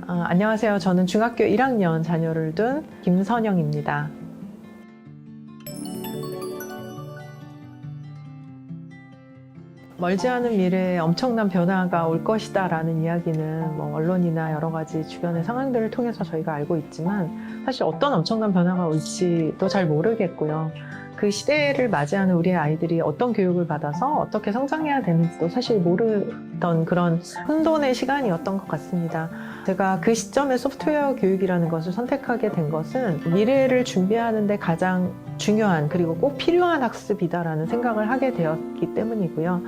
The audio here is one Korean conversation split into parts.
안녕하세요. 저는 중학교 1학년 자녀를 둔 김선영입니다. 멀지 않은 미래에 엄청난 변화가 올 것이다 라는 이야기는 언론이나 여러 가지 주변의 상황들을 통해서 저희가 알고 있지만 사실 어떤 엄청난 변화가 올지도 잘 모르겠고요. 그 시대를 맞이하는 우리의 아이들이 어떤 교육을 받아서 어떻게 성장해야 되는지도 사실 모르던 그런 혼돈의 시간이었던 것 같습니다. 제가 그 시점에 소프트웨어 교육이라는 것을 선택하게 된 것은 미래를 준비하는 데 가장 중요한 그리고 꼭 필요한 학습이다라는 생각을 하게 되었기 때문이고요.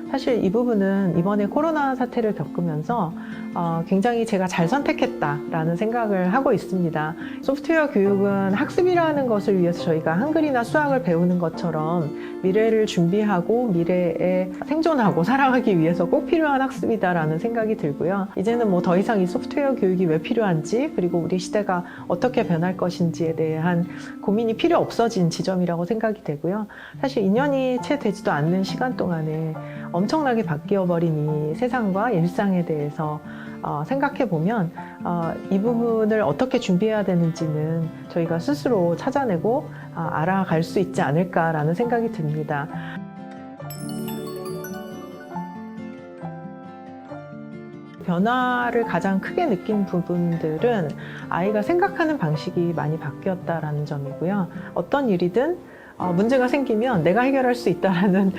사실 이 부분은 이번에 코로나 사태를 겪으면서 굉장히 제가 잘 선택했다라는 생각을 하고 있습니다. 소프트웨어 교육은 학습이라는 것을 위해서 저희가 한글이나 수학을 배우는 것처럼 미래를 준비하고 미래에 생존하고 살아가기 위해서 꼭 필요한 학습이다라는 생각이 들고요. 이제는 더 이상 이 소프트웨어 교육이 왜 필요한지 그리고 우리 시대가 어떻게 변할 것인지에 대한 고민이 필요 없어진 지점이라고 생각이 되고요. 사실 2년이 채 되지도 않는 시간 동안에 엄청나게 바뀌어버린 이 세상과 일상에 대해서 생각해 보면 이 부분을 어떻게 준비해야 되는지는 저희가 스스로 찾아내고 알아갈 수 있지 않을까라는 생각이 듭니다. 변화를 가장 크게 느낀 부분들은 아이가 생각하는 방식이 많이 바뀌었다라는 점이고요. 어떤 일이든 문제가 생기면 내가 해결할 수 있다라는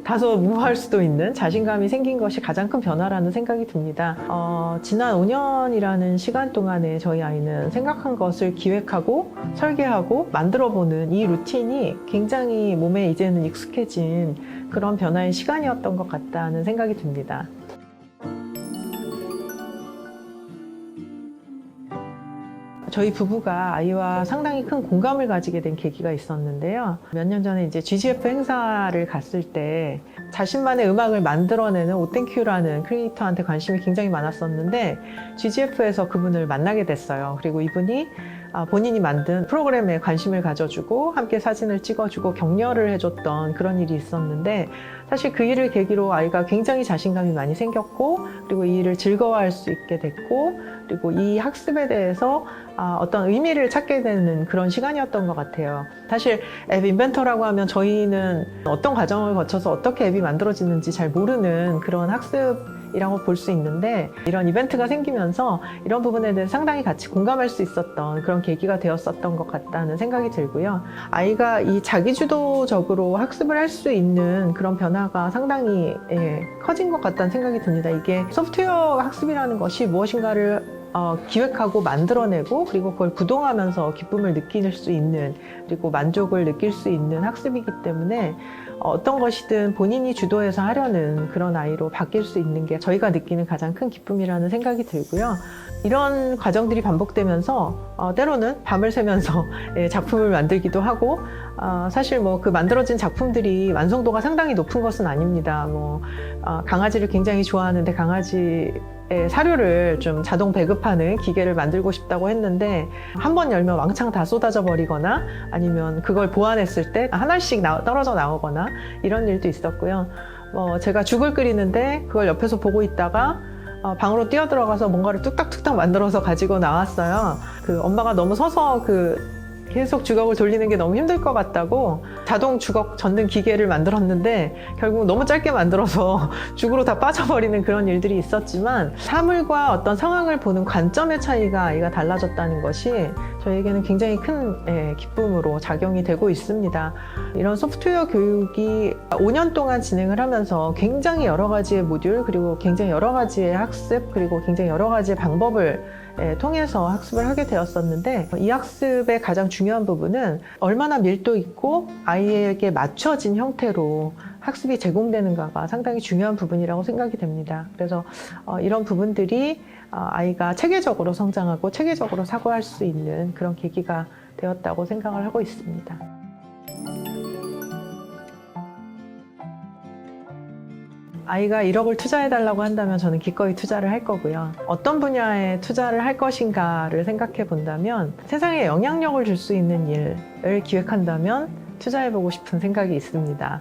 다소 무모할 수도 있는 자신감이 생긴 것이 가장 큰 변화라는 생각이 듭니다. 지난 5년이라는 시간 동안에 저희 아이는 생각한 것을 기획하고 설계하고 만들어보는 이 루틴이 굉장히 몸에 이제는 익숙해진 그런 변화의 시간이었던 것 같다는 생각이 듭니다. 저희 부부가 아이와 상당히 큰 공감을 가지게 된 계기가 있었는데요. 몇 년 전에 이제 GGF 행사를 갔을 때 자신만의 음악을 만들어내는 오땡큐라는 크리에이터한테 관심이 굉장히 많았었는데 GGF에서 그분을 만나게 됐어요. 그리고 이분이 본인이 만든 프로그램에 관심을 가져주고 함께 사진을 찍어주고 격려를 해줬던 그런 일이 있었는데 사실 그 일을 계기로 아이가 굉장히 자신감이 많이 생겼고 그리고 이 일을 즐거워할 수 있게 됐고 그리고 이 학습에 대해서 어떤 의미를 찾게 되는 그런 시간이었던 것 같아요. 사실 앱 인벤터라고 하면 저희는 어떤 과정을 거쳐서 어떻게 앱이 만들어지는지 잘 모르는 그런 학습이라고 볼 수 있는데 이런 이벤트가 생기면서 이런 부분에 대해 상당히 같이 공감할 수 있었던 그런 계기가 되었었던 것 같다는 생각이 들고요. 아이가 이 자기주도적으로 학습을 할 수 있는 그런 변화가 상당히 커진 것 같다는 생각이 듭니다. 이게 소프트웨어 학습이라는 것이 무엇인가를 기획하고 만들어내고 그리고 그걸 구동하면서 기쁨을 느낄 수 있는 그리고 만족을 느낄 수 있는 학습이기 때문에 어떤 것이든 본인이 주도해서 하려는 그런 아이로 바뀔 수 있는 게 저희가 느끼는 가장 큰 기쁨이라는 생각이 들고요. 이런 과정들이 반복되면서 때로는 밤을 새면서 작품을 만들기도 하고 사실 그 만들어진 작품들이 완성도가 상당히 높은 것은 아닙니다. 강아지를 굉장히 좋아하는데 강아지 사료를 좀 자동 배급하는 기계를 만들고 싶다고 했는데 한 번 열면 왕창 다 쏟아져 버리거나 아니면 그걸 보완했을 때 하나씩 떨어져 나오거나 이런 일도 있었고요. 제가 죽을 끓이는데 그걸 옆에서 보고 있다가 방으로 뛰어들어가서 뭔가를 뚝딱뚝딱 만들어서 가지고 나왔어요. 엄마가 너무 서서 계속 주걱을 돌리는 게 너무 힘들 것 같다고 자동 주걱 젓는 기계를 만들었는데 결국 너무 짧게 만들어서 죽으로 다 빠져버리는 그런 일들이 있었지만 사물과 어떤 상황을 보는 관점의 차이가 아이가 달라졌다는 것이 저에게는 굉장히 큰 기쁨으로 작용이 되고 있습니다. 이런 소프트웨어 교육이 5년 동안 진행을 하면서 굉장히 여러 가지의 모듈 그리고 굉장히 여러 가지의 학습 그리고 굉장히 여러 가지의 방법을 통해서 학습을 하게 되었었는데 이 학습의 가장 중요한 부분은 얼마나 밀도 있고 아이에게 맞춰진 형태로 학습이 제공되는가가 상당히 중요한 부분이라고 생각이 됩니다. 그래서 이런 부분들이 아이가 체계적으로 성장하고 체계적으로 사고할 수 있는 그런 계기가 되었다고 생각을 하고 있습니다. 아이가 1억을 투자해달라고 한다면 저는 기꺼이 투자를 할 거고요. 어떤 분야에 투자를 할 것인가를 생각해 본다면 세상에 영향력을 줄 수 있는 일을 기획한다면 투자해보고 싶은 생각이 있습니다.